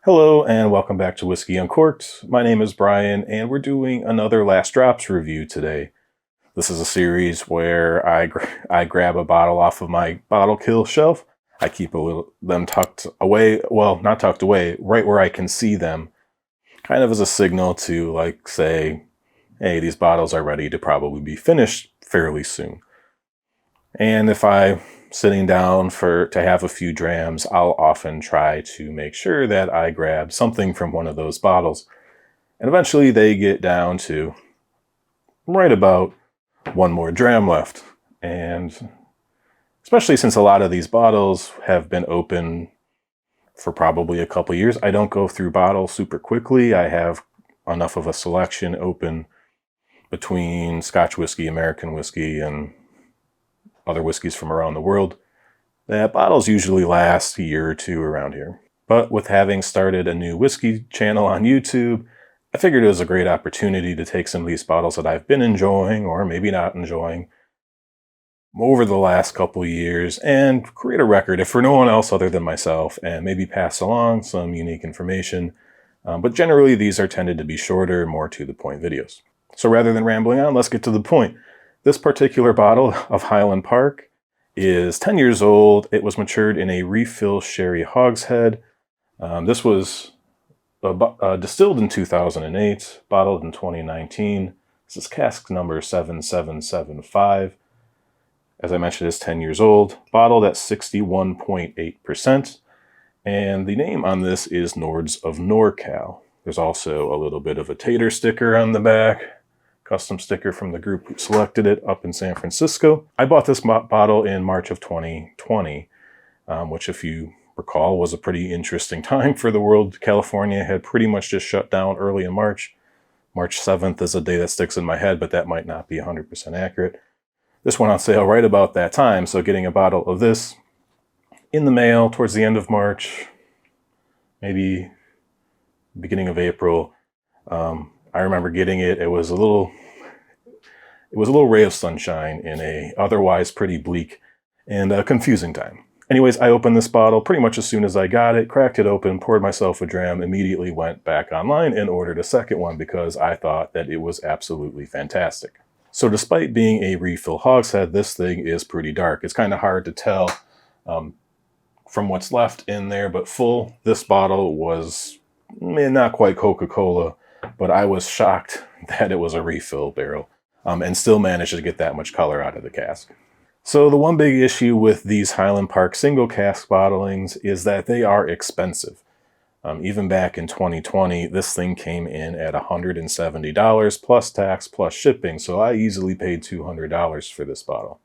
Hello and welcome back to Whiskey Uncorked. My name is Brian and we're doing another Last Drops review today. This is a series where I grab a bottle off of my bottle kill shelf. I keep them tucked away, well, not tucked away, right where I can see them, kind of as a signal to say, hey, these bottles are ready to probably be finished fairly soon. And if I'm sitting down to have a few drams, I'll often try to make sure that I grab something from one of those bottles. And eventually they get down to right about one more dram left. And especially since a lot of these bottles have been open for probably a couple years, I don't go through bottles super quickly. I have enough of a selection open between Scotch whiskey, American whiskey, and other whiskeys from around the world that bottles usually last a year or two around here. But with having started a new whiskey channel on YouTube, I figured it was a great opportunity to take some of these bottles that I've been enjoying, or maybe not enjoying, over the last couple years and create a record, if for no one else other than myself, and maybe pass along some unique information. But generally, these are tended to be shorter, more to the point videos. So rather than rambling on, let's get to the point. This particular bottle of Highland Park is 10 years old. It was matured in a Refill Sherry Hogshead. This was distilled in 2008, bottled in 2019. This is cask number 7775. As I mentioned, it's 10 years old, bottled at 61.8%. And the name on this is Nords of Norcal. There's also a little bit of a tater sticker on the back. Custom sticker from the group who selected it up in San Francisco. I bought this bottle in March of 2020, which, if you recall, was a pretty interesting time for the world. California had pretty much just shut down early in March. March 7th is a day that sticks in my head, but that might not be 100% accurate. This went on sale right about that time, so getting a bottle of this in the mail towards the end of March, maybe beginning of April, I remember getting it. It was a little ray of sunshine in a otherwise pretty bleak and confusing time. Anyways, I opened this bottle pretty much as soon as I got it, cracked it open, poured myself a dram, immediately went back online and ordered a second one because I thought that it was absolutely fantastic. So despite being a refill hogshead, this thing is pretty dark. It's kind of hard to tell from what's left in there, but full, this bottle was not quite Coca-Cola, but I was shocked that it was a refill barrel and still managed to get that much color out of the cask. So the one big issue with these Highland Park single cask bottlings is that they are expensive. Even back in 2020, this thing came in at $170 plus tax plus shipping, so I easily paid $200 for this bottle.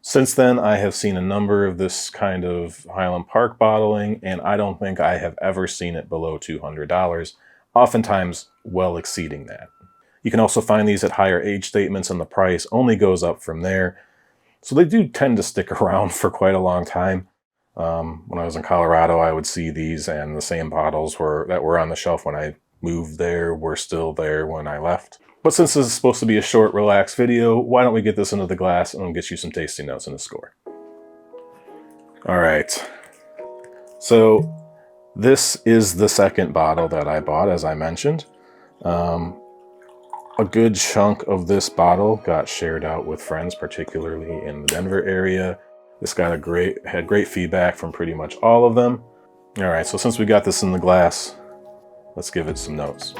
Since then, I have seen a number of this kind of Highland Park bottling, and I don't think I have ever seen it below $200. Oftentimes well exceeding that. You can also find these at higher age statements and the price only goes up from there. So they do tend to stick around for quite a long time. When I was in Colorado, I would see these and the same bottles that were on the shelf when I moved there were still there when I left. But since this is supposed to be a short, relaxed video, why don't we get this into the glass and I'll get you some tasting notes and a score. All right. So this is the second bottle that I bought, as I mentioned. A good chunk of this bottle got shared out with friends, particularly in the Denver area. This had great feedback from pretty much all of them. All right, so since we got this in the glass, let's give it some notes.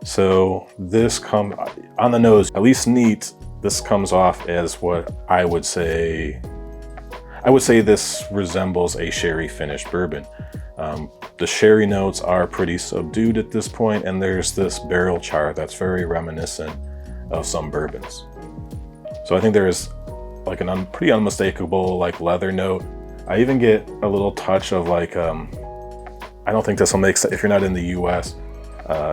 So this comes on the nose, at least neat. This comes off as what I would say this resembles a sherry finished bourbon. The sherry notes are pretty subdued at this point, and there's this barrel char that's very reminiscent of some bourbons. So I think there's like a pretty unmistakable leather note. I even get a little touch of I don't think this will make sense if you're not in the US.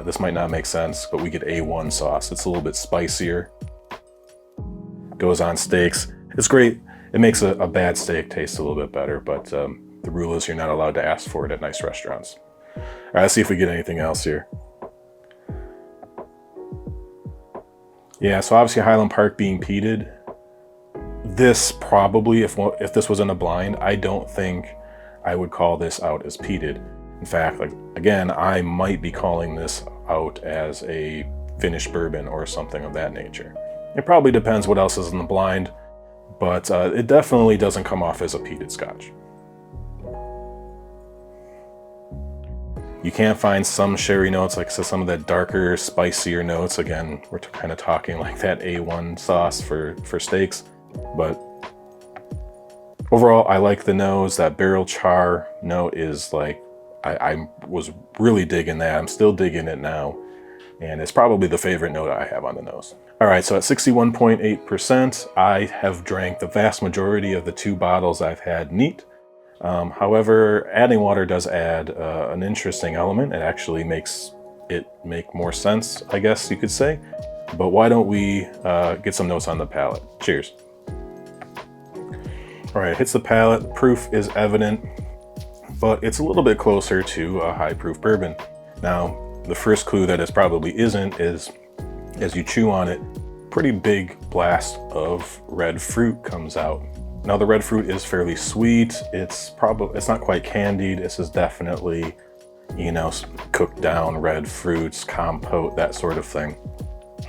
This might not make sense, but we get A1 sauce. It's a little bit spicier. Goes on steaks. It's great. It makes a bad steak taste a little bit better, but the rule is you're not allowed to ask for it at nice restaurants. All right, let's see if we get anything else here. Yeah, so obviously Highland Park being peated, this probably, if this was in a blind, I don't think I would call this out as peated. In fact, like, again, I might be calling this out as a finished bourbon or something of that nature. It probably depends what else is in the blind, but it definitely doesn't come off as a peated Scotch. You can find some sherry notes, like I said, some of that darker, spicier notes. Again, we're kind of talking like that A1 sauce for steaks. But overall, I like the nose. That barrel char note is like, I was really digging that. I'm still digging it now. And it's probably the favorite note I have on the nose. All right, so at 61.8%, I have drank the vast majority of the 2 bottles I've had neat. However, adding water does add an interesting element. It actually makes it make more sense, I guess you could say. But why don't we get some notes on the palate? Cheers. All right, hits the palate. Proof is evident, but it's a little bit closer to a high proof bourbon. Now, the first clue that it probably isn't is, as you chew on it, pretty big blast of red fruit comes out. Now the red fruit is fairly sweet. It's not quite candied. This is definitely, you know, cooked down red fruits, compote, that sort of thing.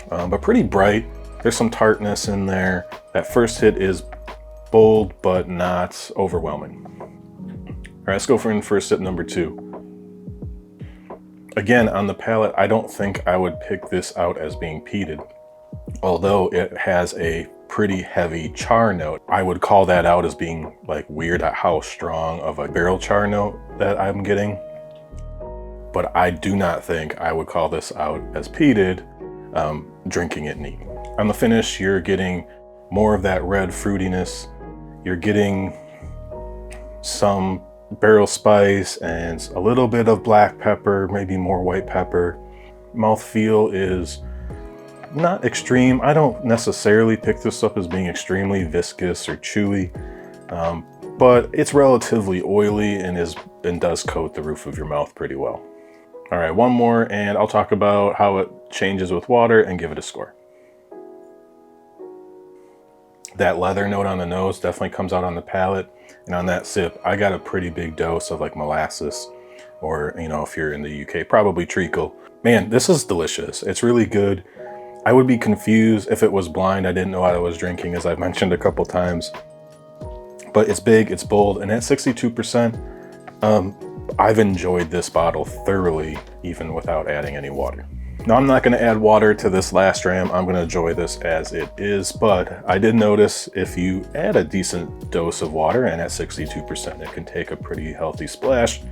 But pretty bright. There's some tartness in there. That first hit is bold, but not overwhelming. All right, let's go for sip number 2. Again, on the palate, I don't think I would pick this out as being peated, although it has a pretty heavy char note. I would call that out as being like weird at how strong of a barrel char note that I'm getting. But I do not think I would call this out as peated, drinking it neat. On the finish, you're getting more of that red fruitiness. You're getting some barrel spice and a little bit of black pepper, maybe more white pepper. Mouthfeel is not extreme. I don't necessarily pick this up as being extremely viscous or chewy, but it's relatively oily and does coat the roof of your mouth pretty well. All right, one more, and I'll talk about how it changes with water and give it a score. That leather note on the nose definitely comes out on the palate, and on that sip, I got a pretty big dose of like molasses, or, you know, if you're in the UK, probably treacle. Man, this is delicious. It's really good. I would be confused if it was blind. I didn't know what I was drinking, as I've mentioned a couple times. But it's big, it's bold, and at 62%, I've enjoyed this bottle thoroughly, even without adding any water. Now, I'm not going to add water to this last dram. I'm going to enjoy this as it is, but I did notice if you add a decent dose of water, and at 62%, it can take a pretty healthy splash,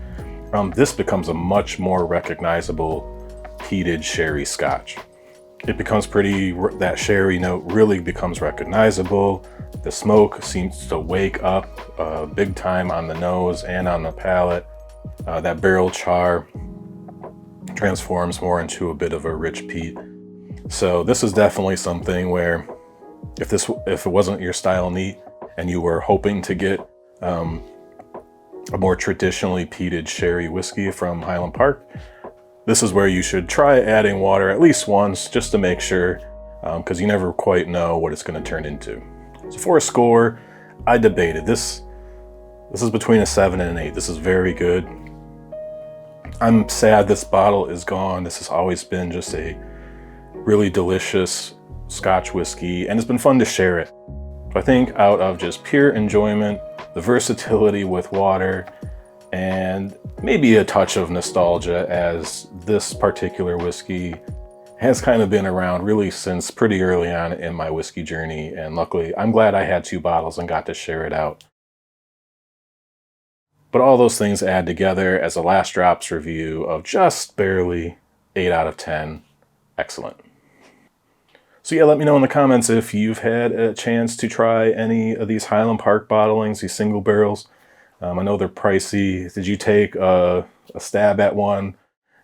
this becomes a much more recognizable peated sherry Scotch. It becomes that sherry note really becomes recognizable. The smoke seems to wake up big time on the nose and on the palate. That barrel char transforms more into a bit of a rich peat. So this is definitely something where if it wasn't your style neat and you were hoping to get a more traditionally peated sherry whiskey from Highland Park, this is where you should try adding water at least once, just to make sure, because you never quite know what it's going to turn into. So for a score, I debated. This is between a 7 and an 8. This is very good. I'm sad this bottle is gone. This has always been just a really delicious Scotch whiskey, and it's been fun to share it. So I think out of just pure enjoyment, the versatility with water, and maybe a touch of nostalgia, as this particular whiskey has kind of been around really since pretty early on in my whiskey journey, and luckily I'm glad I had 2 bottles and got to share it out. But all those things add together as a last drops review of just barely 8 out of 10. Excellent. So yeah, let me know in the comments if you've had a chance to try any of these Highland Park bottlings, these single barrels. I know they're pricey. Did you take a stab at one?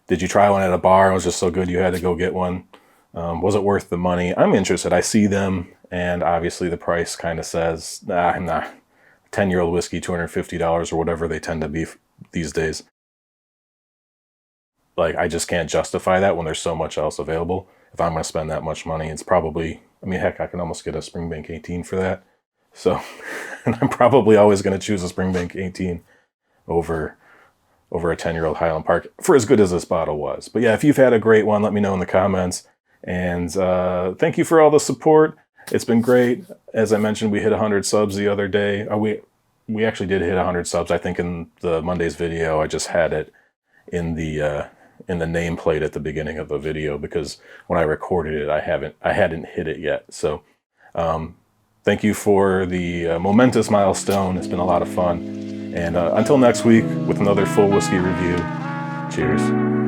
Did you try one at a bar? It was just so good you had to go get one. Was it worth the money? I'm interested. I see them, and obviously the price kind of says, nah, I'm not. 10-year-old whiskey, $250 or whatever they tend to be these days. Like, I just can't justify that when there's so much else available. If I'm going to spend that much money, it's probably, I mean, heck, I can almost get a Springbank 18 for that. So, and I'm probably always going to choose a Springbank 18. over a 10-year-old Highland Park, for as good as this bottle was. But yeah, if you've had a great one, let me know in the comments. And thank you for all the support. It's been great. As I mentioned, we hit 100 subs the other day. We actually did hit 100 subs, I think, in the Monday's video. I just had it in the nameplate at the beginning of the video, because when I recorded it, I hadn't hit it yet. So thank you for the momentous milestone. It's been a lot of fun. And until next week with another full whiskey review, cheers.